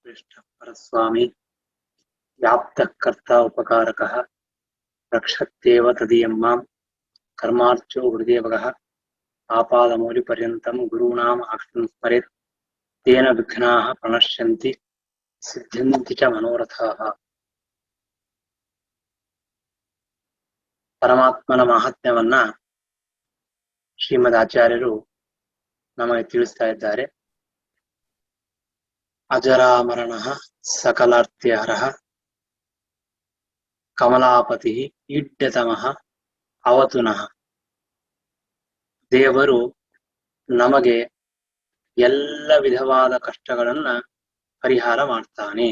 श्रेष्ठ परस्वामी व्याप्तः कर्ता उपकारकः रक्षत्येव तदीयं मां कर्मार्चो गुरुदेवगः आपादमौलिपर्यन्तं गुरूणाम् आकृतिं स्मरेत् तेन विघ्नाः प्रणश्यन्ति सिद्ध्यन्ति च मनोरथाः। ಪರಮಾತ್ಮನ ಮಹಾತ್ಮ್ಯವನ್ನ ಶ್ರೀಮದ್ ಆಚಾರ್ಯರು ನಮಗೆ ತಿಳಿಸ್ತಾ ಇದ್ದಾರೆ. ಅಜರಾಮರಣ ಸಕಲಾರ್ತ್ಯಹರಃ ಕಮಲಾಪತಿ ಈಡ್ಯತಮಃ ಅವತುನಃ. ದೇವರು ನಮಗೆ ಎಲ್ಲ ವಿಧವಾದ ಕಷ್ಟಗಳನ್ನ ಪರಿಹಾರ ಮಾಡ್ತಾನೆ.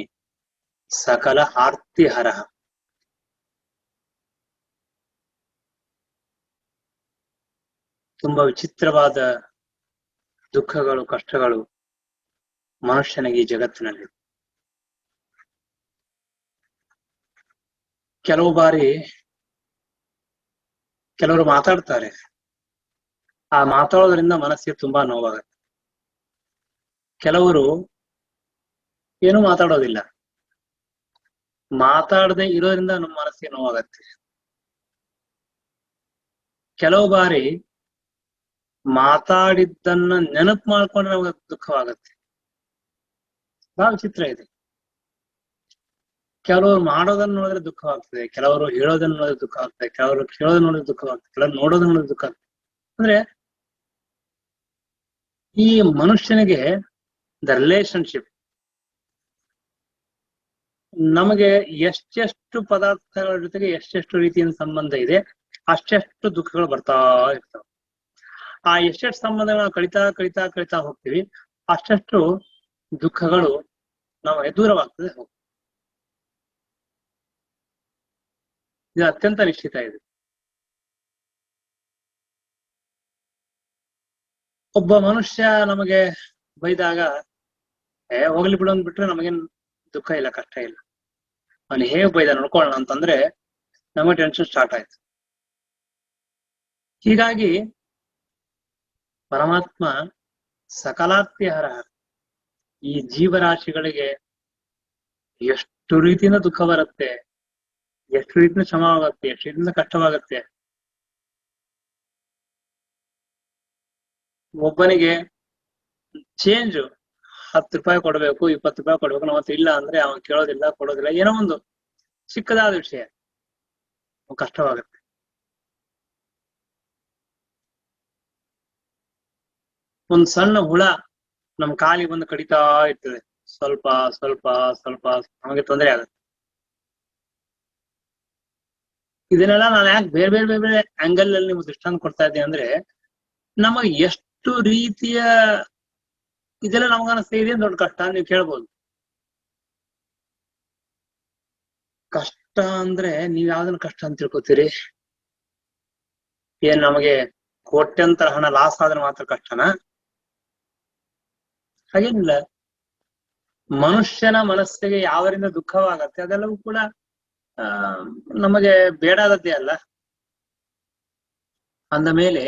ಸಕಲ ಆರ್ತಿಹರಃ, ತುಂಬಾ ವಿಚಿತ್ರವಾದ ದುಃಖಗಳು ಕಷ್ಟಗಳು ಮನುಷ್ಯನಿಗೆ ಈ ಜಗತ್ತಿನಲ್ಲಿ. ಕೆಲವು ಬಾರಿ ಕೆಲವರು ಮಾತಾಡ್ತಾರೆ, ಆ ಮಾತಾಡೋದ್ರಿಂದ ಮನಸ್ಸಿಗೆ ತುಂಬಾ ನೋವಾಗತ್ತೆ. ಕೆಲವರು ಏನು ಮಾತಾಡೋದಿಲ್ಲ, ಮಾತಾಡದೆ ಇರೋದ್ರಿಂದ ನಮ್ಮ ಮನಸ್ಸಿಗೆ ನೋವಾಗತ್ತೆ. ಕೆಲವು ಬಾರಿ ಮಾತಾಡಿದ್ದನ್ನ ನೆನಪು ಮಾಡ್ಕೊಂಡ್ರೆ ನಮಗೆ ದುಃಖವಾಗತ್ತೆ. ಬಹಳ ವಿಚಿತ್ರ ಇದೆ. ಕೆಲವರು ಮಾಡೋದನ್ನ ನೋಡಿದ್ರೆ ದುಃಖವಾಗ್ತದೆ, ಕೆಲವರು ಹೇಳೋದನ್ನ ನೋಡಿದ್ರೆ ದುಃಖ ಆಗ್ತದೆ, ಕೆಲವರು ಕೇಳೋದನ್ನ ನೋಡಿದ್ರೆ ದುಃಖವಾಗ್ತದೆ, ಕೆಲವರು ನೋಡೋದನ್ನ ನೋಡಿದ್ರೆ ದುಃಖ ಆಗ್ತದೆ. ಅಂದ್ರೆ ಈ ಮನುಷ್ಯನಿಗೆ ದ ರಿಲೇಶನ್ಶಿಪ್, ನಮಗೆ ಎಷ್ಟೆಷ್ಟು ಪದಾರ್ಥಗಳ ಜೊತೆಗೆ ಎಷ್ಟೆಷ್ಟು ರೀತಿಯ ಸಂಬಂಧ ಇದೆ, ಅಷ್ಟೆಷ್ಟು ದುಃಖಗಳು ಬರ್ತಾ ಇರ್ತವೆ. ಆ ಎಷ್ಟೆಷ್ಟು ಸಂಬಂಧಗಳನ್ನ ಕಳಿತಾ ಕಳಿತಾ ಕಳಿತಾ ಹೋಗ್ತೀವಿ, ಅಷ್ಟೆಷ್ಟು ದುಃಖಗಳು ನಮಗೆ ದೂರವಾಗ್ತದೆ ಹೋಗ್ತದೆ. ಇದು ಅತ್ಯಂತ ನಿಶ್ಚಿತ ಇದೆ. ಒಬ್ಬ ಮನುಷ್ಯ ನಮಗೆ ಬೈದಾಗ ಹೋಗ್ಲಿ ಬಿಡು ಅಂದ್ಬಿಟ್ರೆ ನಮಗೇನ್ ದುಃಖ ಇಲ್ಲ, ಕಷ್ಟ ಇಲ್ಲ. ಅವನು ಹೇಗೆ ಬೈದ ನೋಡ್ಕೊಳ್ಳೋಣ ಅಂತಂದ್ರೆ ನಮಗೆ ಟೆನ್ಷನ್ ಸ್ಟಾರ್ಟ್ ಆಯ್ತು. ಹೀಗಾಗಿ ಪರಮಾತ್ಮ ಸಕಲಾರ್ತಿಹರ, ಈ ಜೀವರಾಶಿಗಳಿಗೆ ಎಷ್ಟು ರೀತಿಯಿಂದ ದುಃಖ ಬರುತ್ತೆ, ಎಷ್ಟು ರೀತಿಯಿಂದ ಶ್ರಮ ಆಗುತ್ತೆ, ಎಷ್ಟು ರೀತಿಯಿಂದ ಕಷ್ಟವಾಗುತ್ತೆ. ಒಬ್ಬನಿಗೆ ಚೇಂಜ್ 10 ರೂಪಾಯಿ ಕೊಡ್ಬೇಕು, 20 ರೂಪಾಯಿ ಕೊಡ್ಬೇಕು, ನಮ್ಮ ಹತ್ರ ಇಲ್ಲ ಅಂದ್ರೆ ಅವನು ಕೇಳೋದಿಲ್ಲ, ಕೊಡೋದಿಲ್ಲ. ಏನೋ ಒಂದು ಚಿಕ್ಕದಾದ ವಿಷಯ ಕಷ್ಟವಾಗುತ್ತೆ. ಒಂದ್ ಸಣ್ಣ ಹುಳ ನಮ್ ಕಾಲಿಗೆ ಬಂದು ಕಡಿತಾ ಇರ್ತದೆ, ಸ್ವಲ್ಪ ಸ್ವಲ್ಪ ಸ್ವಲ್ಪ ನಮಗೆ ತೊಂದರೆ ಆಗುತ್ತೆ. ಇದನ್ನೆಲ್ಲ ನಾನು ಯಾಕೆ ಬೇರೆ ಬೇರೆ ಬೇರೆ ಬೇರೆ ಆಂಗಲ್ ಅಲ್ಲಿ ನಿಮ್ಗೆ ದೃಷ್ಟಾಂತ ಕೊಡ್ತಾ ಇದ್ದೀನಿ ಅಂದ್ರೆ, ನಮಗೆ ಎಷ್ಟು ರೀತಿಯ ಇದೆಲ್ಲ ನಮಗನಿಸ್ತಾ ಇದೆ ದೊಡ್ಡ ಕಷ್ಟ ನೀವು ಕೇಳ್ಬೋದು. ಕಷ್ಟ ಅಂದ್ರೆ ನೀವ್ ಯಾವ್ದನ್ನ ಕಷ್ಟ ಅಂತ ತಿಳ್ಕೊತೀರಿ? ಏನ್ ನಮಗೆ ಕೋಟ್ಯಂತರ ಹಣ ಲಾಸ್ ಆದ್ರೆ ಮಾತ್ರ ಕಷ್ಟನಾ? ಹಾಗೇನಿಲ್ಲ. ಮನುಷ್ಯನ ಮನಸ್ಸಿಗೆ ಯಾವರಿಂದ ದುಃಖವಾಗತ್ತೆ ಅದೆಲ್ಲವೂ ಕೂಡ ನಮಗೆ ಬೇಡಾದದ್ದೇ ಅಲ್ಲ. ಅಂದ ಮೇಲೆ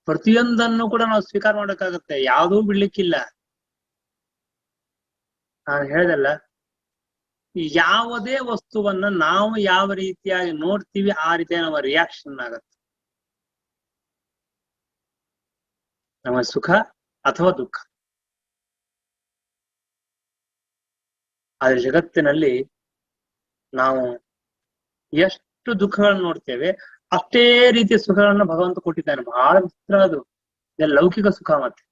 ಪ್ರತಿಯೊಂದನ್ನು ಕೂಡ ನಾವು ಸ್ವೀಕಾರ ಮಾಡಕ್ಕಾಗತ್ತೆ, ಯಾವುದೂ ಬಿಡ್ಲಿಕ್ಕಿಲ್ಲ. ನಾನು ಹೇಳ್ದಲ್ಲ, ಯಾವುದೇ ವಸ್ತುವನ್ನ ನಾವು ಯಾವ ರೀತಿಯಾಗಿ ನೋಡ್ತೀವಿ ಆ ರೀತಿಯ ನಮ್ಮ ರಿಯಾಕ್ಷನ್ ಆಗತ್ತೆ. ನಮ್ಮ ಸುಖ ಅಥವಾ ದುಃಖ. ಆದ್ರೆ ಜಗತ್ತಿನಲ್ಲಿ ನಾವು ಎಷ್ಟು ದುಃಖಗಳನ್ನ ನೋಡ್ತೇವೆ, ಅಷ್ಟೇ ರೀತಿಯ ಸುಖಗಳನ್ನ ಭಗವಂತ ಕೊಟ್ಟಿದ್ದಾನೆ. ಬಹಳ ವಿಚಿತ್ರ ಅದು. ಇದೆಲ್ಲ ಲೌಕಿಕ ಸುಖ. ಮತ್ತೆ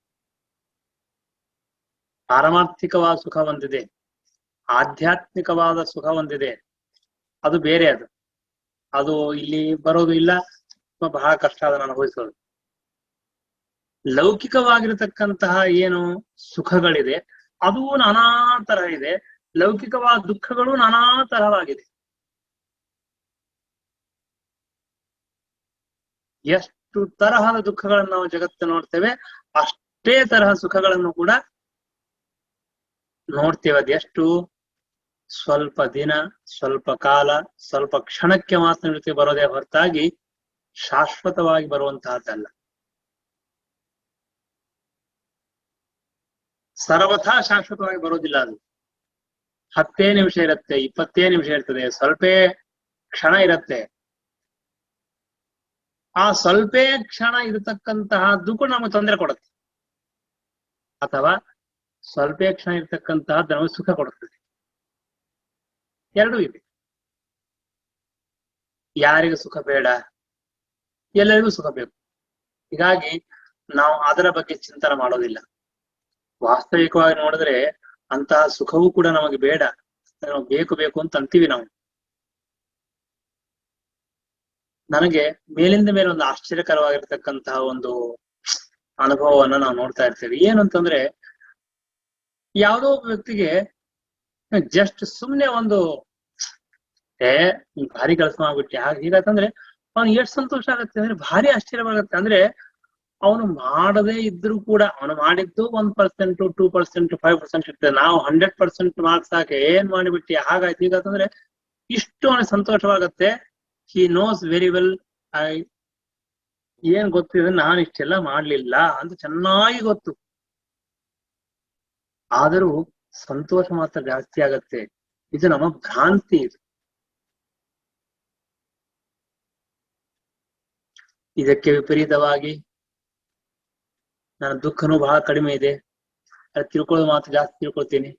ಪಾರಮಾರ್ಥಿಕವಾದ ಸುಖ ಒಂದಿದೆ, ಆಧ್ಯಾತ್ಮಿಕವಾದ ಸುಖ ಒಂದಿದೆ, ಅದು ಬೇರೆ. ಅದು ಇಲ್ಲಿ ಬರೋದು ಇಲ್ಲ, ಬಹಳ ಕಷ್ಟ ಅದನ್ನು ಅನುಭವಿಸೋದು. ಲೌಕಿಕವಾಗಿರತಕ್ಕಂತಹ ಏನು ಸುಖಗಳಿದೆ ಅದು ನಾನಾ ತರಹ ಇದೆ, ಲೌಕಿಕವಾದ ದುಃಖಗಳು ನಾನಾ ತರಹವಾಗಿದೆ. ಎಷ್ಟು ತರಹದ ದುಃಖಗಳನ್ನು ನಾವು ಜಗತ್ತು ನೋಡ್ತೇವೆ, ಅಷ್ಟೇ ತರಹ ಸುಖಗಳನ್ನು ಕೂಡ ನೋಡ್ತೇವೆ. ಅದೆಷ್ಟು ಸ್ವಲ್ಪ ದಿನ, ಸ್ವಲ್ಪ ಕಾಲ, ಸ್ವಲ್ಪ ಕ್ಷಣಕ್ಕೆ ಮಾತ್ರ ಜೊತೆ ಬರೋದೇ ಹೊರತಾಗಿ ಶಾಶ್ವತವಾಗಿ ಬರುವಂತಹದ್ದಲ್ಲ. ಸರ್ವಥಾ ಶಾಶ್ವತವಾಗಿ ಬರೋದಿಲ್ಲ ಅದು. 10 ನಿಮಿಷ ಇರುತ್ತೆ, 20 ನಿಮಿಷ ಇರ್ತದೆ, ಸ್ವಲ್ಪ ಕ್ಷಣ ಇರುತ್ತೆ. ಆ ಸ್ವಲ್ಪ ಕ್ಷಣ ಇರತಕ್ಕಂತಹದ್ದು ಕೂಡ ನಮಗೆ ತೊಂದರೆ ಕೊಡುತ್ತೆ, ಅಥವಾ ಸ್ವಲ್ಪ ಕ್ಷಣ ಇರ್ತಕ್ಕಂತಹದ್ದು ನಮಗೆ ಸುಖ ಕೊಡುತ್ತದೆ. ಎರಡೂ ಇದೆ. ಯಾರಿಗೂ ಸುಖ ಬೇಡ? ಎಲ್ಲರಿಗೂ ಸುಖ ಬೇಕು. ಹೀಗಾಗಿ ನಾವು ಅದರ ಬಗ್ಗೆ ಚಿಂತನೆ ಮಾಡೋದಿಲ್ಲ. ವಾಸ್ತವಿಕವಾಗಿ ನೋಡಿದ್ರೆ ಅಂತಹ ಸುಖವೂ ಕೂಡ ನಮಗೆ ಬೇಡ, ನಾವು ಬೇಕು ಬೇಕು ಅಂತ ಅಂತೀವಿ ನಾವು. ನನಗೆ ಮೇಲಿಂದ ಮೇಲೆ ಒಂದು ಆಶ್ಚರ್ಯಕರವಾಗಿರ್ತಕ್ಕಂತಹ ಒಂದು ಅನುಭವವನ್ನ ನಾವು ನೋಡ್ತಾ ಇರ್ತೇವೆ. ಏನು ಅಂತಂದ್ರೆ, ಯಾವುದೋ ಒಬ್ಬ ವ್ಯಕ್ತಿಗೆ ಜಸ್ಟ್ ಸುಮ್ನೆ ಒಂದು ಭಾರಿ ಕೆಲಸ ಮಾಡ್ಬಿಟ್ಟು ಹೀಗಂತಂದ್ರೆ ಅವನು ಎಷ್ಟು ಸಂತೋಷ ಆಗತ್ತೆ ಅಂದ್ರೆ ಭಾರಿ ಆಶ್ಚರ್ಯವಾಗತ್ತೆ. ಅಂದ್ರೆ ಅವನು ಮಾಡದೇ ಇದ್ರೂ ಕೂಡ ಅವನು ಮಾಡಿದ್ದು 1%, 2%, 5% ಇರ್ತದೆ. ನಾವು 100% ಮಾರ್ಕ್ಸ್ ಹಾಕಿ ಏನ್ ಮಾಡಿಬಿಟ್ಟಿ ಹಾಗಾಯ್ತು ಹೀಗಂತಂದ್ರೆ ಇಷ್ಟು ಅವನಿಗೆ ಸಂತೋಷವಾಗತ್ತೆ. ಹಿ ನೋಸ್ ವೆರಿ ವೆಲ್, ಏನ್ ಗೊತ್ತಿದೆ ನಾನು ಇಷ್ಟೆಲ್ಲ ಮಾಡ್ಲಿಲ್ಲ ಅಂತ ಚೆನ್ನಾಗಿ ಗೊತ್ತು. ಆದರೂ ಸಂತೋಷ ಮಾತ್ರ ಜಾಸ್ತಿ ಆಗತ್ತೆ. ಇದು ನಮ್ಮ ಭ್ರಾಂತಿ. ಇದು ಇದಕ್ಕೆ ವಿಪರೀತವಾಗಿ ನನ್ನ ದುಃಖನೂ ಬಹಳ ಕಡಿಮೆ ಇದೆ, ತಿಳ್ಕೊಳ್ಳೋದು ಮಾತ್ರ ಜಾಸ್ತಿ ತಿಳ್ಕೊಳ್ತೀನಿ.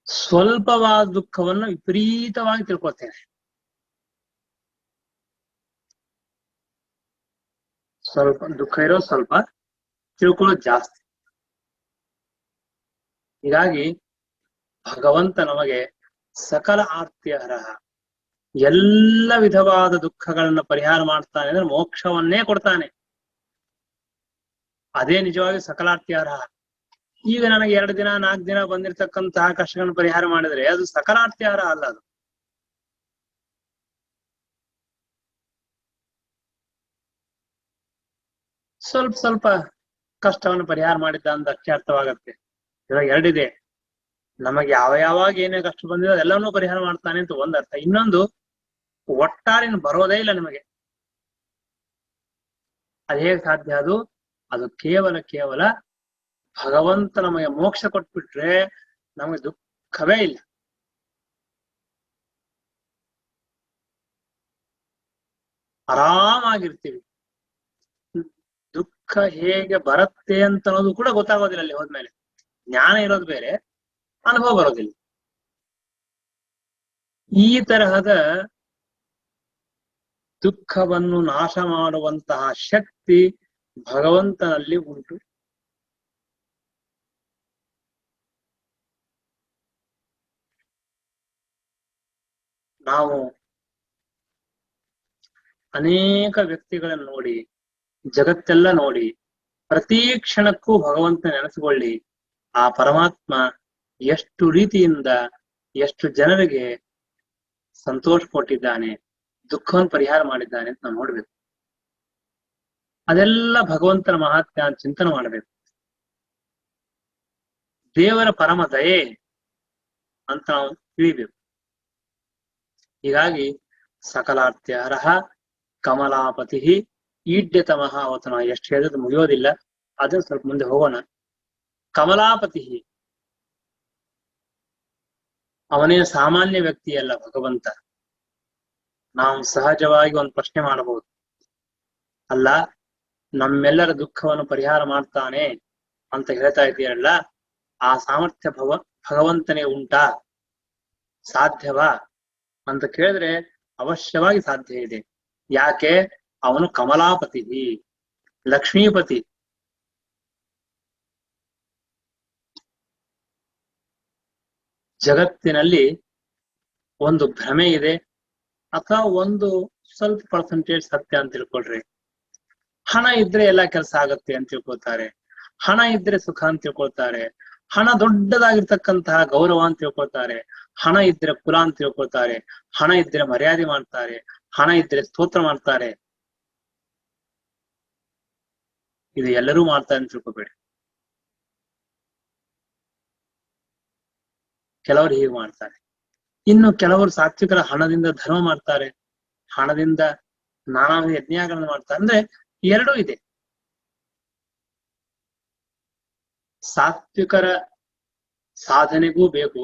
ಸ್ವಲ್ಪವಾದ ದುಃಖವನ್ನು ವಿಪರೀತವಾಗಿ ತಿಳ್ಕೊಳ್ತೇನೆ. ಸ್ವಲ್ಪ ದುಃಖ ಇರೋ ಸ್ವಲ್ಪ, ತಿಳ್ಕೊಳ್ಳೋದು ಜಾಸ್ತಿ. ಹೀಗಾಗಿ ಭಗವಂತ ನಮಗೆ ಸಕಲ ಆರ್ತಿಹರಃ, ಎಲ್ಲ ವಿಧವಾದ ದುಃಖಗಳನ್ನ ಪರಿಹಾರ ಮಾಡ್ತಾನೆ ಅಂದ್ರೆ ಮೋಕ್ಷವನ್ನೇ ಕೊಡ್ತಾನೆ. ಅದೇ ನಿಜವಾಗಿ ಸಕಲಾರ್ತಿಹರಃ. ಈಗ ನನಗೆ 2 ದಿನ 4 ದಿನ ಬಂದಿರತಕ್ಕಂತಹ ಕಷ್ಟಗಳನ್ನು ಪರಿಹಾರ ಮಾಡಿದ್ರೆ ಅದು ಸಕಲಾರ್ತಿಹರಃ ಅಲ್ಲ. ಅದು ಸ್ವಲ್ಪ ಸ್ವಲ್ಪ ಕಷ್ಟವನ್ನು ಪರಿಹಾರ ಮಾಡಿದ್ದ ಅಂತ ಅಷ್ಟೇ ಅರ್ಥವಾಗತ್ತೆ. ಇವಾಗ 2 ಇದೆ, ನಮಗೆ ಯಾವಾಗ ಏನೇ ಕಷ್ಟ ಬಂದಿದೆ ಅದೆಲ್ಲವನ್ನೂ ಪರಿಹಾರ ಮಾಡ್ತಾನೆ ಅಂತ ಒಂದ್ ಅರ್ಥ. ಇನ್ನೊಂದು, ಒಟ್ಟಾರೆ ಬರೋದೇ ಇಲ್ಲ ನಿಮಗೆ. ಅದು ಹೇಗೆ ಸಾಧ್ಯ? ಅದು ಕೇವಲ ಭಗವಂತ ನಮಗೆ ಮೋಕ್ಷ ಕೊಟ್ಬಿಟ್ರೆ ನಮಗೆ ದುಃಖವೇ ಇಲ್ಲ. ಆರಾಮಾಗಿರ್ತೀವಿ. ದುಃಖ ಹೇಗೆ ಬರುತ್ತೆ ಅಂತ ಅನ್ನೋದು ಕೂಡ ಗೊತ್ತಾಗೋದಿಲ್ಲ ಅಲ್ಲಿ ಹೋದ್ಮೇಲೆ. ಜ್ಞಾನ ಇರೋದು ಬೇರೆ, ಅನುಭವ ಬರೋದಿಲ್ಲ. ಈ ತರಹದ ದುಃಖವನ್ನು ನಾಶ ಮಾಡುವಂತಹ ಶಕ್ತಿ ಭಗವಂತನಲ್ಲಿ ಉಂಟು. ನಾವು ಅನೇಕ ವ್ಯಕ್ತಿಗಳನ್ನು ನೋಡಿ, ಜಗತ್ತೆಲ್ಲ ನೋಡಿ, ಪ್ರತಿ ಕ್ಷಣಕ್ಕೂ ಭಗವಂತ ನೆನೆಸಿಕೊಳ್ಳಿ, ಆ ಪರಮಾತ್ಮ ಎಷ್ಟು ರೀತಿಯಿಂದ ಎಷ್ಟು ಜನರಿಗೆ ಸಂತೋಷ ಕೊಟ್ಟಿದ್ದಾನೆ, ದುಃಖವನ್ನು ಪರಿಹಾರ ಮಾಡಿದ್ದಾನೆ ಅಂತ ನಾವು ನೋಡ್ಬೇಕು. ಅದೆಲ್ಲ ಭಗವಂತನ ಮಹಾತ್ಮ್ಯ ಚಿಂತನೆ ಮಾಡಬೇಕು. ದೇವರ ಪರಮ ದಯೆ ಅಂತ ನಾವು ತಿಳಿಬೇಕು. ಹೀಗಾಗಿ ಸಕಲಾರ್ತ್ಯಹರಃ ಕಮಲಾಪತಿ ಈಡ್ಯತಮಃ. ಅವತ್ತು ನಾವು ಎಷ್ಟು ಹೇಳಿದ್ರು ಮುಗಿಯೋದಿಲ್ಲ, ಅದನ್ನು ಸ್ವಲ್ಪ ಮುಂದೆ ಹೋಗೋಣ. ಕಮಲಾಪತಿ, ಅವನೇ ಸಾಮಾನ್ಯ ವ್ಯಕ್ತಿಯಲ್ಲ ಭಗವಂತ. ನಾವು ಸಹಜವಾಗಿ ಒಂದು ಪ್ರಶ್ನೆ ಮಾಡಬಹುದು, ಅಲ್ಲ ನಮ್ಮೆಲ್ಲರ ದುಃಖವನ್ನು ಪರಿಹಾರ ಮಾಡ್ತಾನೆ ಅಂತ ಹೇಳ್ತಾ ಇದ್ದೀರಲ್ಲ, ಆ ಸಾಮರ್ಥ್ಯ ಭಗವಂತನೇ ಉಂಟಾ, ಸಾಧ್ಯವಾ ಅಂತ ಕೇಳಿದ್ರೆ ಅವಶ್ಯವಾಗಿ ಸಾಧ್ಯ ಇದೆ. ಯಾಕೆ? ಅವನು ಕಮಲಾಪತಿ, ಲಕ್ಷ್ಮೀಪತಿ. ಜಗತ್ತಿನಲ್ಲಿ ಒಂದು ಭ್ರಮೆ ಇದೆ, ಅಥವಾ ಒಂದು ಸ್ವಲ್ಪ ಪರ್ಸೆಂಟೇಜ್ ಸತ್ಯ ಅಂತ ತಿಳ್ಕೊಳ್ರಿ. ಹಣ ಇದ್ರೆ ಎಲ್ಲ ಕೆಲಸ ಆಗತ್ತೆ ಅಂತ ತಿಳ್ಕೊಳ್ತಾರೆ, ಹಣ ಇದ್ರೆ ಸುಖ ಅಂತ ತಿಳ್ಕೊಳ್ತಾರೆ, ಹಣ ದೊಡ್ಡದಾಗಿರ್ತಕ್ಕಂತಹ ಗೌರವ ಅಂತ ತಿಳ್ಕೊಳ್ತಾರೆ, ಹಣ ಇದ್ರೆ ಕುಲ ಅಂತ ತಿಳ್ಕೊಳ್ತಾರೆ, ಹಣ ಇದ್ರೆ ಮರ್ಯಾದೆ ಮಾಡ್ತಾರೆ, ಹಣ ಇದ್ರೆ ಸ್ತೋತ್ರ ಮಾಡ್ತಾರೆ. ಇದು ಎಲ್ಲರೂ ಮಾಡ್ತಾರೆ ಅಂತ ತಿಳ್ಕೊಬೇಡಿ. ಕೆಲವರು ಹೀಗೆ ಮಾಡ್ತಾರೆ. ಇನ್ನು ಕೆಲವರು ಸಾತ್ವಿಕರ ಹಣದಿಂದ ಧರ್ಮ ಮಾಡ್ತಾರೆ, ಹಣದಿಂದ ನಾನಾ ಯಜ್ಞಗಳನ್ನು ಮಾಡ್ತಾರೆ. ಅಂದ್ರೆ ಎರಡೂ ಇದೆ. ಸಾತ್ವಿಕರ ಸಾಧನೆಗೂ ಬೇಕು,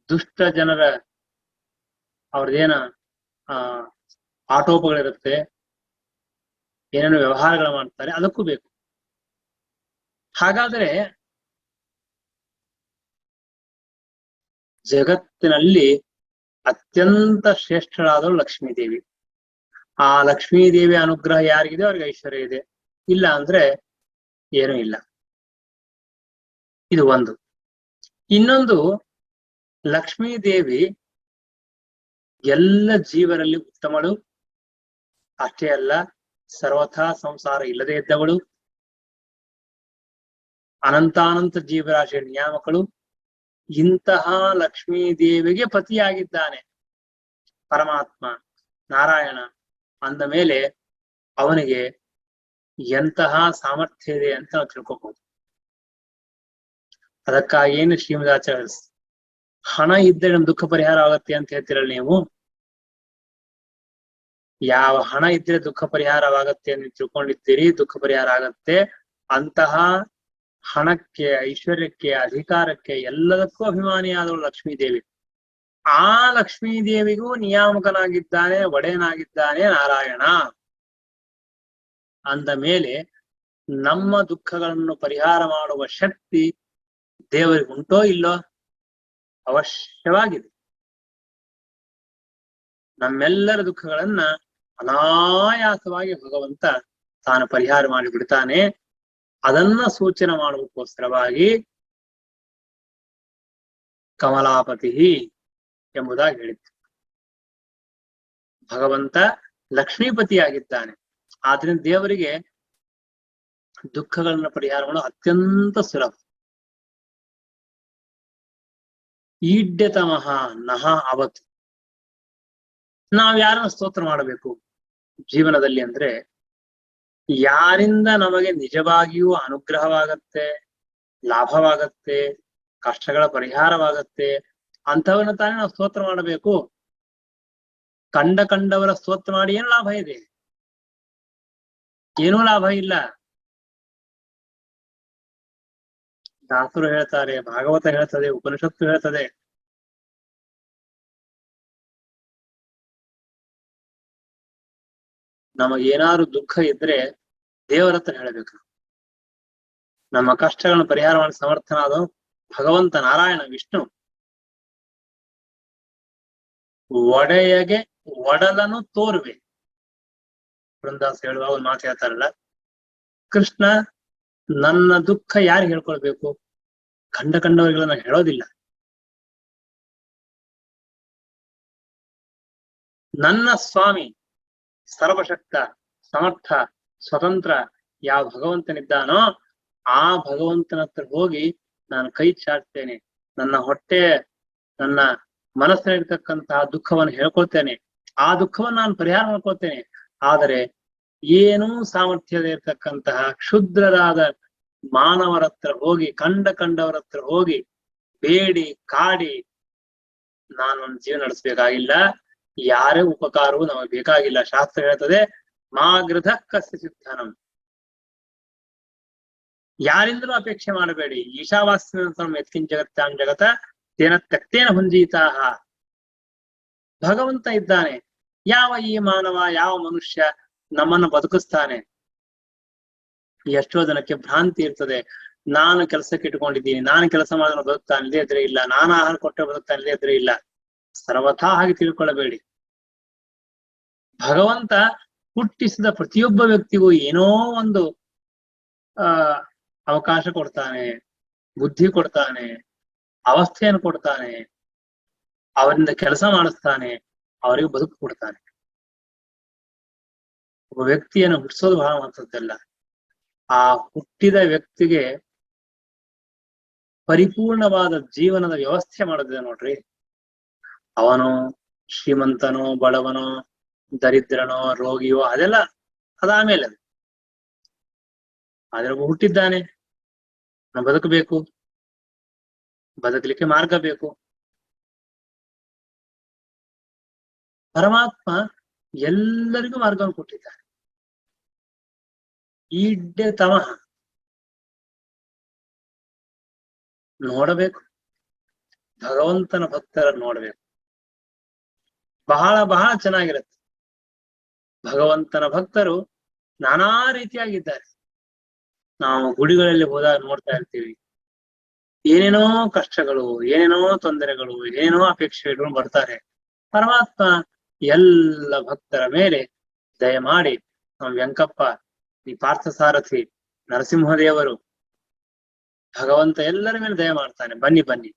ದುಷ್ಟ ಜನರ ಅವ್ರದ್ದೇನ ಆ ಆಟೋಪಗಳಿರುತ್ತೆ, ಏನೇನು ವ್ಯವಹಾರಗಳು ಮಾಡ್ತಾರೆ, ಅದಕ್ಕೂ ಬೇಕು. ಹಾಗಾದ್ರೆ ಜಗತ್ತಿನಲ್ಲಿ ಅತ್ಯಂತ ಶ್ರೇಷ್ಠರಾದವರು ಲಕ್ಷ್ಮೀದೇವಿ. ಆ ಲಕ್ಷ್ಮೀದೇವಿ ಅನುಗ್ರಹ ಯಾರಿಗಿದೆ ಅವ್ರಿಗೆ ಐಶ್ವರ್ಯ ಇದೆ, ಇಲ್ಲ ಅಂದ್ರೆ ಏನೂ ಇಲ್ಲ. ಇದು ಒಂದು. ಇನ್ನೊಂದು, ಲಕ್ಷ್ಮೀದೇವಿ ಎಲ್ಲ ಜೀವರಲ್ಲಿ ಉತ್ತಮಳು, ಅಷ್ಟೇ ಅಲ್ಲ ಸರ್ವಥಾ ಸಂಸಾರ ಇಲ್ಲದೆ ಇದ್ದವಳು, ಅನಂತಾನಂತ ಜೀವರಾಶಿಯ ನಿಯಾಮಕಳು. ಇಂತಹ ಲಕ್ಷ್ಮೀದೇವಿಗೆ ಪತಿಯಾಗಿದ್ದಾನೆ ಪರಮಾತ್ಮ ನಾರಾಯಣ ಅಂದ ಮೇಲೆ ಅವನಿಗೆ ಎಂತಹ ಸಾಮರ್ಥ್ಯ ಇದೆ ಅಂತ ನಾವು ತಿಳ್ಕೊಬಹುದು. ಅದಕ್ಕಾಗಿ ಏನು ಶ್ರೀಮದಾಚಾರ್ಯ ಹಣ ಇದ್ದರೆ ನಮ್ ದುಃಖ ಪರಿಹಾರ ಆಗತ್ತೆ ಅಂತ ಹೇಳ್ತಿರಲ್ಲ ನೀವು. ಯಾವ ಹಣ ಇದ್ರೆ ದುಃಖ ಪರಿಹಾರವಾಗತ್ತೆ ಅಂತ ತಿಳ್ಕೊಂಡಿದ್ದೀರಿ, ದುಃಖ ಪರಿಹಾರ ಆಗತ್ತೆ. ಅಂತಹ ಹಣಕ್ಕೆ, ಐಶ್ವರ್ಯಕ್ಕೆ, ಅಧಿಕಾರಕ್ಕೆ ಎಲ್ಲದಕ್ಕೂ ಅಭಿಮಾನಿಯಾದವಳು ಲಕ್ಷ್ಮೀದೇವಿ. ಆ ಲಕ್ಷ್ಮೀದೇವಿಗೂ ನಿಯಾಮಕನಾಗಿದ್ದಾನೆ, ಒಡೆಯನಾಗಿದ್ದಾನೆ ನಾರಾಯಣ ಅಂದ ಮೇಲೆ ನಮ್ಮ ದುಃಖಗಳನ್ನು ಪರಿಹಾರ ಮಾಡುವ ಶಕ್ತಿ ದೇವರಿಗೆ ಉಂಟೋ ಇಲ್ಲೋ? ಅವಶ್ಯವಾಗಿದೆ. ನಮ್ಮೆಲ್ಲರ ದುಃಖಗಳನ್ನ ಅನಾಯಾಸವಾಗಿ ಭಗವಂತ ತಾನು ಪರಿಹಾರ ಮಾಡಿ ಬಿಡ್ತಾನೆ. ಅದನ್ನ ಸೂಚನೆ ಮಾಡುವುದಕ್ಕೋಸ್ಕರವಾಗಿ ಕಮಲಾಪತಿ ಎಂಬುದಾಗಿ ಹೇಳಿತ್ತು. ಭಗವಂತ ಲಕ್ಷ್ಮೀಪತಿಯಾಗಿದ್ದಾನೆ. ಆದ್ರಿಂದ ದೇವರಿಗೆ ದುಃಖಗಳನ್ನ ಪರಿಹಾರ ಮಾಡೋದು ಅತ್ಯಂತ ಸುಲಭ. ಈಡ್ಯತಮಃ ನಹ ಅವತ್ತು. ನಾವ್ ಯಾರನ್ನ ಸ್ತೋತ್ರ ಮಾಡಬೇಕು ಜೀವನದಲ್ಲಿ ಅಂದ್ರೆ, ಯಾರಿಂದ ನಮಗೆ ನಿಜವಾಗಿಯೂ ಅನುಗ್ರಹವಾಗತ್ತೆ, ಲಾಭವಾಗತ್ತೆ, ಕಷ್ಟಗಳ ಪರಿಹಾರವಾಗತ್ತೆ ಅಂಥವನ್ನ ತಾನೇ ನಾವು ಸ್ತೋತ್ರ ಮಾಡಬೇಕು. ಕಂಡವರ ಸ್ತೋತ್ರ ಮಾಡಿ ಏನು ಲಾಭ ಇದೆ? ಏನೂ ಲಾಭ ಇಲ್ಲ. ದಾಸರು ಹೇಳ್ತಾರೆ, ಭಾಗವತ ಹೇಳ್ತದೆ, ಉಪನಿಷತ್ತು ಹೇಳ್ತದೆ, ನಮಗೇನಾದ್ರು ದುಃಖ ಇದ್ರೆ ದೇವರ ಹತ್ರ ಹೇಳಬೇಕು. ನಮ್ಮ ಕಷ್ಟಗಳನ್ನು ಪರಿಹಾರ ಮಾಡಿ ಸಮರ್ಥನಾದ ಭಗವಂತ ನಾರಾಯಣ ವಿಷ್ಣು. ಒಡೆಯಗೆ ಒಡಲನು ತೋರುವೆ. ಬೃಂದಾಸ್ ಹೇಳುವ ಒಂದು ಮಾತು ಹೇಳ್ತಾರಲ್ಲ, ಕೃಷ್ಣ ನನ್ನ ದುಃಖ ಯಾರಿಗೆ ಹೇಳ್ಕೊಳ್ಬೇಕು? ಕಂಡವರಿಗೆಲ್ಲ ನಾನು ಹೇಳೋದಿಲ್ಲ. ನನ್ನ ಸ್ವಾಮಿ ಸರ್ವಶಕ್ತ, ಸಮರ್ಥ, ಸ್ವತಂತ್ರ ಯಾವ ಭಗವಂತನಿದ್ದಾನೋ ಆ ಭಗವಂತನ ಹತ್ರ ಹೋಗಿ ನಾನು ಕೈ ಚಾಡ್ತೇನೆ. ನನ್ನ ಹೊಟ್ಟೆ, ನನ್ನ ಮನಸ್ಸಿನಲ್ಲಿರ್ತಕ್ಕಂತಹ ದುಃಖವನ್ನು ಹೇಳ್ಕೊಳ್ತೇನೆ. ಆ ದುಃಖವನ್ನು ನಾನು ಪರಿಹಾರ ಮಾಡ್ಕೊಳ್ತೇನೆ. ಆದರೆ ಏನೂ ಸಾಮರ್ಥ್ಯದ ಇರ್ತಕ್ಕಂತಹ ಕ್ಷುದ್ರರಾದ ಮಾನವರ ಹತ್ರ ಹೋಗಿ, ಕಂಡವರ ಹತ್ರ ಹೋಗಿ ಬೇಡಿ ಕಾಡಿ ನಾನು ಜೀವನ ನಡೆಸಬೇಕಾಗಿಲ್ಲ. ಯಾರೇ ಉಪಕಾರವೂ ನಮಗೆ ಬೇಕಾಗಿಲ್ಲ. ಶಾಸ್ತ್ರ ಹೇಳ್ತದೆ, ಮಾಗೃಧ ಕಸ್ಯ ಸಿದ್ಧನಂ. ಯಾರಿಂದಲೂ ಅಪೇಕ್ಷೆ ಮಾಡಬೇಡಿ. ಈಶಾವಾಸ್ಯಂ ಯತ್ಕಿಂಚ ಜಗತ್ತಾಂ ಜಗತ ತೇನ ತ್ಯಕ್ತೇನ ಭುಂಜೀತಾಹ. ಭಗವಂತ ಇದ್ದಾನೆ. ಯಾವ ಈ ಮಾನವ, ಯಾವ ಮನುಷ್ಯ ನಮ್ಮನ್ನು ಬದುಕಿಸ್ತಾನೆ? ಎಷ್ಟೋ ಜನಕ್ಕೆ ಭ್ರಾಂತಿ ಇರ್ತದೆ. ನಾನು ಕೆಲಸಕ್ಕೆ ಇಟ್ಕೊಂಡಿದ್ದೀನಿ, ನಾನು ಕೆಲಸ ಮಾಡಿದ್ರೆ ಬದುಕ್ತಾನಿದೆ ಇದ್ರೆ ಇಲ್ಲ, ನಾನು ಆಹಾರ ಕೊಟ್ಟರೆ ಬದುಕ್ತಾನಿದೆ ಇದ್ರೆ ಇಲ್ಲ. ಸರ್ವಥಾ ಹಾಗೆ ತಿಳ್ಕೊಳ್ಳಬೇಡಿ. ಭಗವಂತ ಹುಟ್ಟಿಸಿದ ಪ್ರತಿಯೊಬ್ಬ ವ್ಯಕ್ತಿಗೂ ಏನೋ ಒಂದು ಅವಕಾಶ ಕೊಡ್ತಾನೆ, ಬುದ್ಧಿ ಕೊಡ್ತಾನೆ, ಅವಸ್ಥೆಯನ್ನು ಕೊಡ್ತಾನೆ, ಅವರಿಂದ ಕೆಲಸ ಮಾಡಿಸ್ತಾನೆ, ಅವರಿಗೆ ಬದುಕು ಕೊಡ್ತಾನೆ. ಒಬ್ಬ ವ್ಯಕ್ತಿಯನ್ನು ಹುಟ್ಟಿಸೋದು ಬಹಳ ಮಹತ್ವದ್ದಲ್ಲ. ಆ ಹುಟ್ಟಿದ ವ್ಯಕ್ತಿಗೆ ಪರಿಪೂರ್ಣವಾದ ಜೀವನದ ವ್ಯವಸ್ಥೆ ಮಾಡೋದಿದೆ ನೋಡ್ರಿ. ಅವನು ಶ್ರೀಮಂತನೋ, ಬಡವನೋ, ದರಿದ್ರನೋ, ರೋಗಿಯೋ, ಅದೆಲ್ಲ ಅದಾಮೇಲೆ. ಆದ್ರೆ ಒಬ್ಬ ಹುಟ್ಟಿದ್ದಾನೆ, ನಾವು ಬದುಕಬೇಕು, ಬದುಕಲಿಕ್ಕೆ ಮಾರ್ಗ ಬೇಕು. ಪರಮಾತ್ಮ ಎಲ್ಲರಿಗೂ ಮಾರ್ಗವನ್ನು ಕೊಟ್ಟಿದ್ದಾನೆ. ಈಡ್ಯತಮಃ, ನೋಡಬೇಕು, ಭಗವಂತನ ಭಕ್ತರನ್ನು ನೋಡ್ಬೇಕು. ಬಹಳ ಬಹಳ ಚೆನ್ನಾಗಿರುತ್ತೆ. ಭಗವಂತನ ಭಕ್ತರು ನಾನಾ ರೀತಿಯಾಗಿದ್ದಾರೆ. ನಾವು ಗುಡಿಗಳಲ್ಲಿ ಹೋದಾಗ ನೋಡ್ತಾ ಇರ್ತೀವಿ, ಏನೇನೋ ಕಷ್ಟಗಳು, ಏನೇನೋ ತೊಂದರೆಗಳು, ಏನೇನೋ ಅಪೇಕ್ಷೆಗಳು ಬರ್ತಾರೆ. ಪರಮಾತ್ಮ ಎಲ್ಲ ಭಕ್ತರ ಮೇಲೆ ದಯಮಾಡಿ ನಮ್ಮ ವೆಂಕಪ್ಪ, ಈ ಪಾರ್ಥಸಾರಥಿ, ನರಸಿಂಹದೇವರು, ಭಗವಂತ ಎಲ್ಲರ ಮೇಲೆ ದಯ ಮಾಡ್ತಾನೆ. ಬನ್ನಿ ಬನ್ನಿ,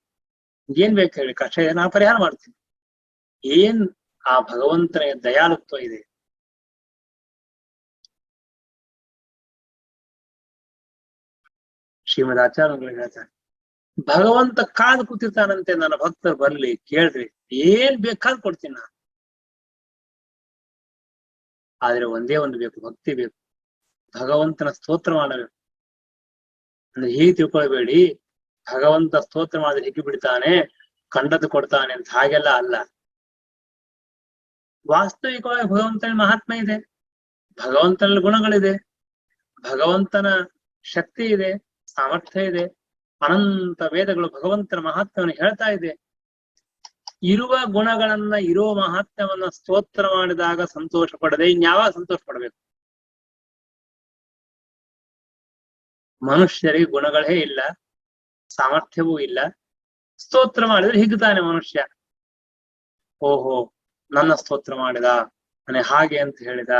ಏನ್ ಬೇಕು ಹೇಳಿ, ಕಷ್ಟ ಇದೆ, ನಾ ಪರಿಹಾರ ಮಾಡ್ತೀನಿ. ಏನ್ ಆ ಭಗವಂತನ ದಯಾಳುತ್ವ ಇದೆ. ಶ್ರೀಮದ್ ಆಚಾರ್ಯಗಳು ಹೇಳ್ತಾರೆ, ಭಗವಂತ ಕಾದು ಕೂತಿರ್ತಾನಂತೆ, ನನ್ನ ಭಕ್ತರು ಬರ್ಲಿ ಕೇಳ್ರಿ, ಏನ್ ಬೇಕಾದ್ ಕೊಡ್ತೀನಿ ನಾನು. ಆದ್ರೆ ಒಂದೇ ಒಂದು ಬೇಕು, ಭಕ್ತಿ ಬೇಕು, ಭಗವಂತನ ಸ್ತೋತ್ರ ಮಾಡಬೇಕು. ಅಂದ್ರೆ ಹೀಗೆ ತಿಳ್ಕೊಳ್ಬೇಡಿ, ಭಗವಂತ ಸ್ತೋತ್ರ ಮಾಡಿದ್ರೆ ಹಿಗ್ಗಿ ಬಿಡ್ತಾನೆ, ಕಂಡದ್ದು ಕೊಡ್ತಾನೆ ಅಂತ. ಹಾಗೆಲ್ಲ ಅಲ್ಲ. ವಾಸ್ತವಿಕವಾಗಿ ಭಗವಂತನ ಮಹಾತ್ಮ ಇದೆ, ಭಗವಂತನಲ್ಲಿ ಗುಣಗಳಿದೆ, ಭಗವಂತನ ಶಕ್ತಿ ಇದೆ, ಸಾಮರ್ಥ್ಯ ಇದೆ, ಅನಂತ ವೇದಗಳು ಭಗವಂತನ ಮಹಾತ್ಮವನ್ನು ಹೇಳ್ತಾ ಇದೆ. ಇರುವ ಗುಣಗಳನ್ನ, ಇರುವ ಮಹಾತ್ಮ್ಯವನ್ನ ಸ್ತೋತ್ರ ಮಾಡಿದಾಗ ಸಂತೋಷ ಪಡದೆ ಇನ್ಯಾವಾಗ ಸಂತೋಷ ಪಡಬೇಕು? ಮನುಷ್ಯರಿಗೆ ಗುಣಗಳೇ ಇಲ್ಲ, ಸಾಮರ್ಥ್ಯವೂ ಇಲ್ಲ, ಸ್ತೋತ್ರ ಮಾಡಿದ್ರೆ ಹಿಗ್ತಾನೆ ಮನುಷ್ಯ. ಓಹೋ, ನನ್ನ ಸ್ತೋತ್ರ ಮಾಡಿದ, ನನಗೆ ಹಾಗೆ ಅಂತ ಹೇಳಿದ,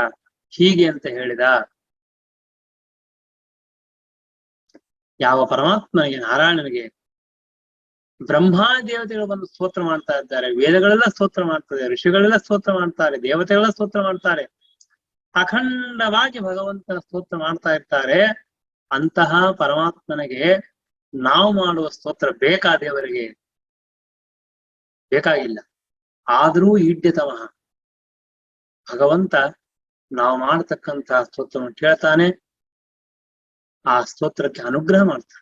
ಹೀಗೆ ಅಂತ ಹೇಳಿದ. ಯಾವ ಪರಮಾತ್ಮನಿಗೆ, ನಾರಾಯಣನಿಗೆ ಬ್ರಹ್ಮಾ ದೇವತೆಗಳು ಬಂದು ಸ್ತೋತ್ರ ಮಾಡ್ತಾ ಇದ್ದಾರೆ, ವೇದಗಳೆಲ್ಲ ಸ್ತೋತ್ರ ಮಾಡ್ತಾರೆ, ಋಷಿಗಳೆಲ್ಲ ಸ್ತೋತ್ರ ಮಾಡ್ತಾರೆ, ದೇವತೆಗಳೆಲ್ಲ ಸ್ತೋತ್ರ ಮಾಡ್ತಾರೆ, ಅಖಂಡವಾಗಿ ಭಗವಂತನ ಸ್ತೋತ್ರ ಮಾಡ್ತಾ ಇರ್ತಾರೆ. ಅಂತಹ ಪರಮಾತ್ಮನಿಗೆ ನಾವು ಮಾಡುವ ಸ್ತೋತ್ರ ಬೇಕಾ? ದೇವರಿಗೆ ಬೇಕಾಗಿಲ್ಲ. ಆದರೂ ಈಡ್ಯತಮಃ ಭಗವಂತ ನಾವು ಮಾಡತಕ್ಕಂತಹ ಸ್ತೋತ್ರವನ್ನು ಕೇಳ್ತಾನೆ, ಆ ಸ್ತೋತ್ರಕ್ಕೆ ಅನುಗ್ರಹ ಮಾಡ್ತಾನೆ.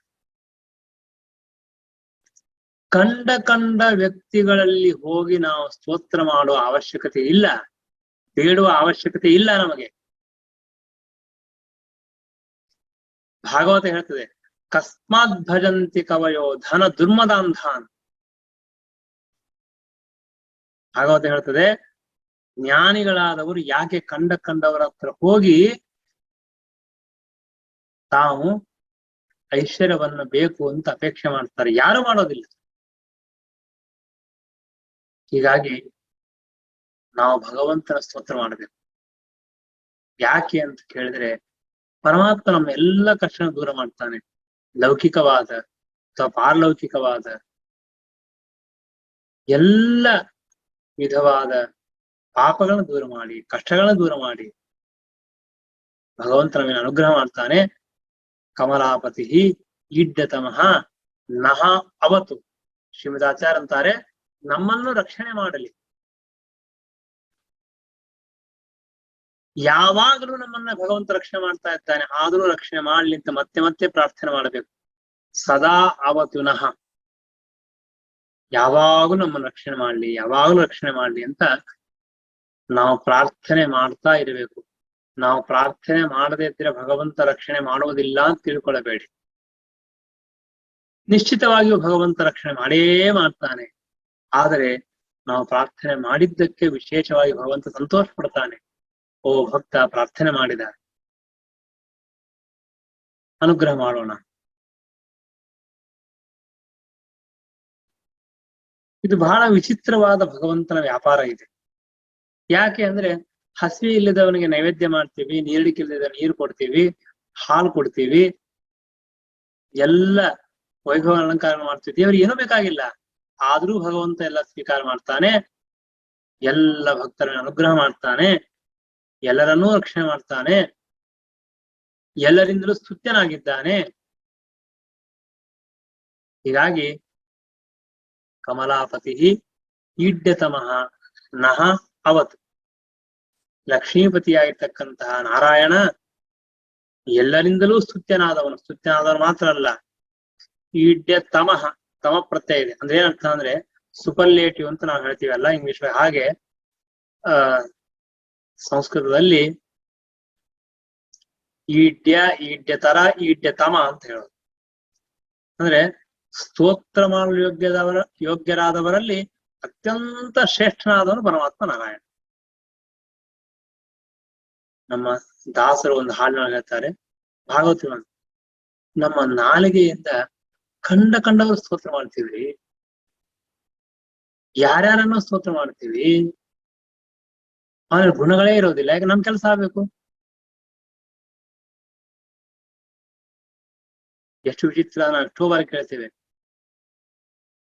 ಕಂಡ ವ್ಯಕ್ತಿಗಳಲ್ಲಿ ಹೋಗಿ ನಾವು ಸ್ತೋತ್ರ ಮಾಡುವ ಅವಶ್ಯಕತೆ ಇಲ್ಲ, ಬೇಡುವ ಅವಶ್ಯಕತೆ ಇಲ್ಲ ನಮಗೆ. ಭಾಗವತ ಹೇಳ್ತದೆ, ಕಸ್ಮಾತ್ ಭಜಂತಿ ಕವಯೋ ಧನ ದುರ್ಮದಾಂಧಾನ್. ಭಾಗವತ ಹೇಳ್ತದೆ, ಜ್ಞಾನಿಗಳಾದವರು ಯಾಕೆ ಕಂಡವರ ಹತ್ರ ಹೋಗಿ ತಾವು ಐಶ್ವರ್ಯವನ್ನ ಬೇಕು ಅಂತ ಅಪೇಕ್ಷೆ ಮಾಡ್ತಾರೆ? ಯಾರು ಮಾಡೋದಿಲ್ಲ. ಹೀಗಾಗಿ ನಾವು ಭಗವಂತನ ಸ್ತೋತ್ರ ಮಾಡಬೇಕು. ಯಾಕೆ ಅಂತ ಕೇಳಿದ್ರೆ, ಪರಮಾತ್ಮ ನಮ್ಮ ಎಲ್ಲ ಕಷ್ಟ ದೂರ ಮಾಡ್ತಾನೆ. ಲೌಕಿಕವಾದ ಅಥವಾ ಪಾರಲೌಕಿಕವಾದ ಎಲ್ಲ ವಿಧವಾದ ಪಾಪಗಳನ್ನು ದೂರ ಮಾಡಿ, ಕಷ್ಟಗಳನ್ನು ದೂರ ಮಾಡಿ ಭಗವಂತನ ಮೇಲೆ ಅನುಗ್ರಹ ಮಾಡ್ತಾನೆ. ಕಮಲಾಪತಿ ಈಡ್ಯತಮಃ ನಹ ಅವತು. ಶ್ರೀಮದಾಚಾರ್ಯ ಅಂತಾರೆ, ನಮ್ಮನ್ನು ರಕ್ಷಣೆ ಮಾಡಲಿ. ಯಾವಾಗಲೂ ನಮ್ಮನ್ನ ಭಗವಂತ ರಕ್ಷಣೆ ಮಾಡ್ತಾ ಇದ್ದಾನೆ, ಆದರೂ ರಕ್ಷಣೆ ಮಾಡ್ಲಿ ಅಂತ ಮತ್ತೆ ಮತ್ತೆ ಪ್ರಾರ್ಥನೆ ಮಾಡಬೇಕು. ಸದಾ ಅವತುನಃ, ಯಾವಾಗಲೂ ನಮ್ಮನ್ನು ರಕ್ಷಣೆ ಮಾಡ್ಲಿ, ಯಾವಾಗಲೂ ರಕ್ಷಣೆ ಮಾಡ್ಲಿ ಅಂತ ನಾವು ಪ್ರಾರ್ಥನೆ ಮಾಡ್ತಾ ಇರಬೇಕು. ನಾವು ಪ್ರಾರ್ಥನೆ ಮಾಡದೇ ಇದ್ರೆ ಭಗವಂತ ರಕ್ಷಣೆ ಮಾಡುವುದಿಲ್ಲ ಅಂತ ತಿಳ್ಕೊಳ್ಳಬೇಡಿ. ನಿಶ್ಚಿತವಾಗಿಯೂ ಭಗವಂತ ರಕ್ಷಣೆ ಮಾಡೇ ಮಾಡ್ತಾನೆ. ಆದರೆ ನಾವು ಪ್ರಾರ್ಥನೆ ಮಾಡಿದ್ದಕ್ಕೆ ವಿಶೇಷವಾಗಿ ಭಗವಂತ ಸಂತೋಷ ಪಡ್ತಾನೆ. ಓ ಭಕ್ತ ಪ್ರಾರ್ಥನೆ ಮಾಡಿದ, ಅನುಗ್ರಹ ಮಾಡೋಣ. ಇದು ಬಹಳ ವಿಚಿತ್ರವಾದ ಭಗವಂತನ ವ್ಯಾಪಾರ ಇದೆ. ಯಾಕೆ ಅಂದ್ರೆ, ಹಸಿವೆ ಇಲ್ಲದವನಿಗೆ ನೈವೇದ್ಯ ಮಾಡ್ತೀವಿ, ನೀರಡಿಕೆ ನೀರು ಕೊಡ್ತೀವಿ, ಹಾಲು ಕೊಡ್ತೀವಿ, ಎಲ್ಲ ವೈಭವ ಅಲಂಕಾರ ಮಾಡ್ತೀವಿ, ದೇವ್ರಿಗೆ ಏನೂ ಬೇಕಾಗಿಲ್ಲ. ಆದ್ರೂ ಭಗವಂತ ಎಲ್ಲ ಸ್ವೀಕಾರ ಮಾಡ್ತಾನೆ, ಎಲ್ಲ ಭಕ್ತರನ್ನು ಅನುಗ್ರಹ ಮಾಡ್ತಾನೆ, ಎಲ್ಲರನ್ನೂ ರಕ್ಷಣೆ ಮಾಡ್ತಾನೆ, ಎಲ್ಲರಿಂದಲೂ ಸ್ತುತ್ಯನಾಗಿದ್ದಾನೆ. ಹೀಗಾಗಿ ಕಮಲಾಪತಿ ಈಡ್ಯತಮಃ ನಹ ಅವತ್. ಲಕ್ಷ್ಮೀಪತಿಯಾಗಿರ್ತಕ್ಕಂತಹ ನಾರಾಯಣ ಎಲ್ಲರಿಂದಲೂ ಸ್ತುತ್ಯನಾದವನು. ಸ್ತುತ್ಯನಾದವನು ಮಾತ್ರ ಅಲ್ಲ, ಈಡ್ಯತಮಃ, ತಮ ಪ್ರತ್ಯಯ ಇದೆ. ಅಂದ್ರೆ ಏನರ್ಥ ಅಂದ್ರೆ ಸುಪರ್ಲೇಟಿವ್ ಅಂತ ನಾವು ಹೇಳ್ತೀವಲ್ಲ ಇಂಗ್ಲಿಷ್. ಹಾಗೆ ಸಂಸ್ಕೃತದಲ್ಲಿ ಈಡ್ಯ, ಈಡ್ಯತರ, ಈಡ್ಯತಮ ಅಂತ ಹೇಳೋದು. ಅಂದ್ರೆ ಸ್ತೋತ್ರ ಮಾಡಲು ಯೋಗ್ಯರಾದವರಲ್ಲಿ ಅತ್ಯಂತ ಶ್ರೇಷ್ಠನಾದವನು ಪರಮಾತ್ಮ ನಾರಾಯಣ. ನಮ್ಮ ದಾಸರು ಒಂದು ಹಾಡಿನಲ್ಲಿ ಹೇಳ್ತಾರೆ, ಭಾಗವತ, ನಮ್ಮ ನಾಲಿಗೆಯಿಂದ ಕಂಡವರು ಸ್ತೋತ್ರ ಮಾಡ್ತೀವಿ, ಯಾರ್ಯಾರನ್ನೋ ಸ್ತೋತ್ರ ಮಾಡ್ತೀವಿ, ಆದ್ರೆ ಗುಣಗಳೇ ಇರೋದಿಲ್ಲ. ಯಾಕೆ ನಮ್ ಕೆಲಸ ಆಗ್ಬೇಕು. ಎಷ್ಟು ವಿಚಿತ್ರ, ನಾವು ಎಷ್ಟೋ ಬಾರಿ ಕೇಳ್ತೇವೆ.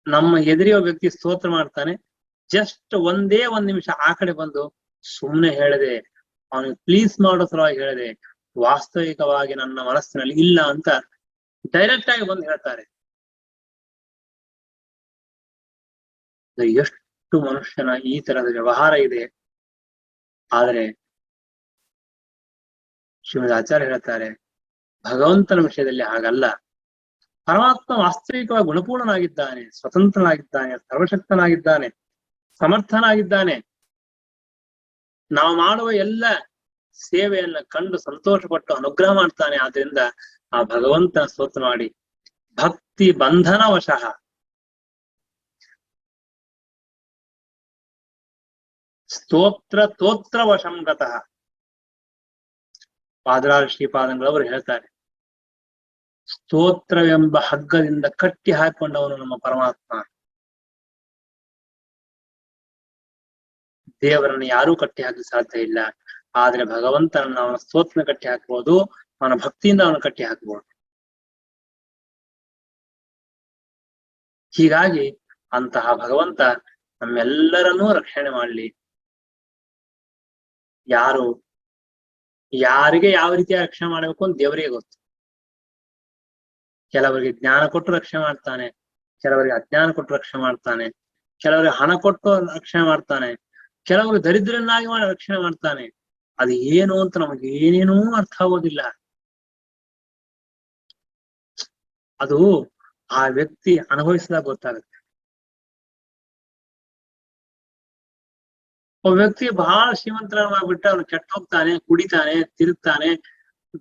ನಮ್ಮ ಎದುರಿಯೋ ವ್ಯಕ್ತಿ ಸ್ತೋತ್ರ ಮಾಡ್ತಾನೆ, ಜಸ್ಟ್ ಒಂದೇ ಒಂದ್ ನಿಮಿಷ ಆ ಕಡೆ ಬಂದು ಸುಮ್ನೆ ಹೇಳದೆ, ಅವನಿಗೆ ಪ್ಲೀಸ್ ಮಾಡೋ ಸಲುವಾಗಿ ಹೇಳದೆ, ವಾಸ್ತವಿಕವಾಗಿ ನನ್ನ ಮನಸ್ಸಿನಲ್ಲಿ ಇಲ್ಲ ಅಂತ ಡೈರೆಕ್ಟ್ ಆಗಿ ಬಂದು ಹೇಳ್ತಾರೆ. ಎಷ್ಟು ಮನುಷ್ಯನ ಈ ತರದ ವ್ಯವಹಾರ ಇದೆ. ಆದರೆ ಶ್ರೀಮದ್ ಆಚಾರ್ಯ ಹೇಳ್ತಾರೆ, ಭಗವಂತನ ವಿಷಯದಲ್ಲಿ ಹಾಗಲ್ಲ. ಪರಮಾತ್ಮ ವಾಸ್ತವಿಕವಾಗಿ ಗುಣಪೂರ್ಣನಾಗಿದ್ದಾನೆ, ಸ್ವತಂತ್ರನಾಗಿದ್ದಾನೆ, ಸರ್ವಶಕ್ತನಾಗಿದ್ದಾನೆ, ಸಮರ್ಥನಾಗಿದ್ದಾನೆ. ನಾವು ಮಾಡುವ ಎಲ್ಲ ಸೇವೆಯನ್ನ ಕಂಡು ಸಂತೋಷಪಟ್ಟು ಅನುಗ್ರಹ ಮಾಡ್ತಾನೆ. ಆದ್ರಿಂದ ಆ ಭಗವಂತನ ಸ್ತೋತ್ರ ಮಾಡಿ ಭಕ್ತಿ ಬಂಧನ ವಶಃ, ಸ್ತೋತ್ರ ವಶಂ ಗತಃ. ಪಾದರಾಜ ಶ್ರೀಪಾದಂಗಳವರು ಹೇಳ್ತಾರೆ, ಸ್ತೋತ್ರವೆಂಬ ಹಗ್ಗದಿಂದ ಕಟ್ಟಿ ಹಾಕೊಂಡವನು ನಮ್ಮ ಪರಮಾತ್ಮ. ದೇವರನ್ನು ಯಾರೂ ಕಟ್ಟಿ ಹಾಕಲು ಸಾಧ್ಯ ಇಲ್ಲ. ಆದ್ರೆ ಭಗವಂತನನ್ನ ಅವನ ಸ್ತೋತ್ರ ಕಟ್ಟಿ ಹಾಕಬಹುದು, ಅವನ ಭಕ್ತಿಯಿಂದ ಅವನು ಕಟ್ಟಿ ಹಾಕಬಹುದು. ಹೀಗಾಗಿ ಅಂತಹ ಭಗವಂತ ನಮ್ಮೆಲ್ಲರನ್ನೂ ರಕ್ಷಣೆ ಮಾಡಲಿ. ಯಾರಿಗೆ ಯಾವ ರೀತಿಯ ರಕ್ಷಣೆ ಮಾಡಬೇಕು ಅಂತ ದೇವರಿಗೆ ಗೊತ್ತು. ಕೆಲವರಿಗೆ ಜ್ಞಾನ ಕೊಟ್ಟು ರಕ್ಷಣೆ ಮಾಡ್ತಾನೆ, ಕೆಲವರಿಗೆ ಅಜ್ಞಾನ ಕೊಟ್ಟು ರಕ್ಷಣೆ ಮಾಡ್ತಾನೆ, ಕೆಲವರಿಗೆ ಹಣ ಕೊಟ್ಟು ರಕ್ಷಣೆ ಮಾಡ್ತಾನೆ, ಕೆಲವರು ದರಿದ್ರನ್ನಾಗಿ ಮಾಡಿ ರಕ್ಷಣೆ ಮಾಡ್ತಾನೆ. ಅದು ಏನು ಅಂತ ನಮಗೆ ಏನೇನೂ ಅರ್ಥ ಆಗೋದಿಲ್ಲ. ಅದು ಆ ವ್ಯಕ್ತಿ ಅನುಭವಿಸಿದಾಗ ಗೊತ್ತಾಗುತ್ತೆ. ಒಬ್ಬ ವ್ಯಕ್ತಿ ಬಹಳ ಶ್ರೀಮಂತರಾಗ್ಬಿಟ್ರೆ ಅವನು ಕೆಟ್ಟ ಹೋಗ್ತಾನೆ, ಕುಡಿತಾನೆ, ತಿರುಗ್ತಾನೆ,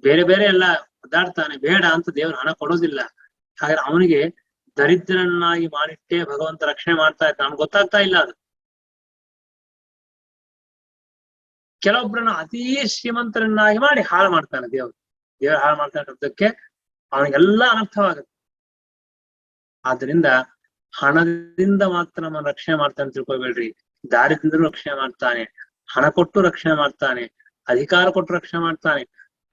ಬೇರೆ ಬೇರೆ ಎಲ್ಲ ಒದ್ದಾಡ್ತಾನೆ. ಬೇಡ ಅಂತ ದೇವರು ಹಣ ಕೊಡೋದಿಲ್ಲ. ಹಾಗಾದ್ರೆ ಅವನಿಗೆ ದರಿದ್ರನ್ನಾಗಿ ಮಾಡಿಟ್ಟೆ ಭಗವಂತ ರಕ್ಷಣೆ ಮಾಡ್ತಾ ಇರ್ತಾನೆ, ನಮ್ಗೆ ಗೊತ್ತಾಗ್ತಾ ಇಲ್ಲ ಅದು. ಕೆಲವೊಬ್ಬರನ್ನ ಅತೀ ಶ್ರೀಮಂತರನ್ನಾಗಿ ಮಾಡಿ ಹಾಳು ಮಾಡ್ತಾನೆ ದೇವರು ಹಾಳು ಮಾಡ್ತಾನೆ ಶಬ್ದಕ್ಕೆ ಅವನಿಗೆಲ್ಲ ಅನರ್ಥವಾಗುತ್ತೆ. ಆದ್ರಿಂದ ಹಣದಿಂದ ಮಾತ್ರ ನಮ್ಮನ್ನು ರಕ್ಷಣೆ ಮಾಡ್ತಾನೆ ತಿಳ್ಕೊಬೇಡ್ರಿ. ದಾರಿದ್ರ್ಯದಿಂದಲೂ ರಕ್ಷಣೆ ಮಾಡ್ತಾನೆ, ಹಣ ಕೊಟ್ಟು ರಕ್ಷಣೆ ಮಾಡ್ತಾನೆ, ಅಧಿಕಾರ ಕೊಟ್ಟು ರಕ್ಷಣೆ ಮಾಡ್ತಾನೆ,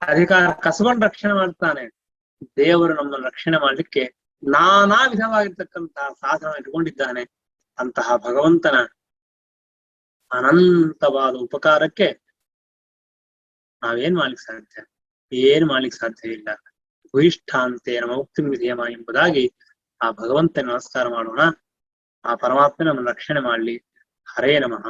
ಅಧಿಕಾರ ಕಸಗೊಂಡು ರಕ್ಷಣೆ ಮಾಡ್ತಾನೆ. ದೇವರು ನಮ್ಮನ್ನು ರಕ್ಷಣೆ ಮಾಡ್ಲಿಕ್ಕೆ ನಾನಾ ವಿಧವಾಗಿರ್ತಕ್ಕಂತಹ ಸಾಧನ ಇಟ್ಕೊಂಡಿದ್ದಾನೆ. ಅಂತಹ ಭಗವಂತನ ಅನಂತವಾದ ಉಪಕಾರಕ್ಕೆ ನಾವೇನ್ ಮಾಡ್ಲಿಕ್ಕೆ ಸಾಧ್ಯ? ಏನ್ ಮಾಡ್ಲಿಕ್ಕೆ ಸಾಧ್ಯ ಇಲ್ಲ. ಭೂಯಿಷ್ಠಾಂತೆ ನಮ್ಮ ಮುಕ್ತಿ ವಿಧೇಯಮ ಎಂಬುದಾಗಿ ಆ ಭಗವಂತನ ನಮಸ್ಕಾರ ಮಾಡೋಣ. ಆ ಪರಮಾತ್ಮ ನಮ್ಮನ್ನು ರಕ್ಷಣೆ ಮಾಡ್ಲಿ. ಹರೇ ನಮಃ.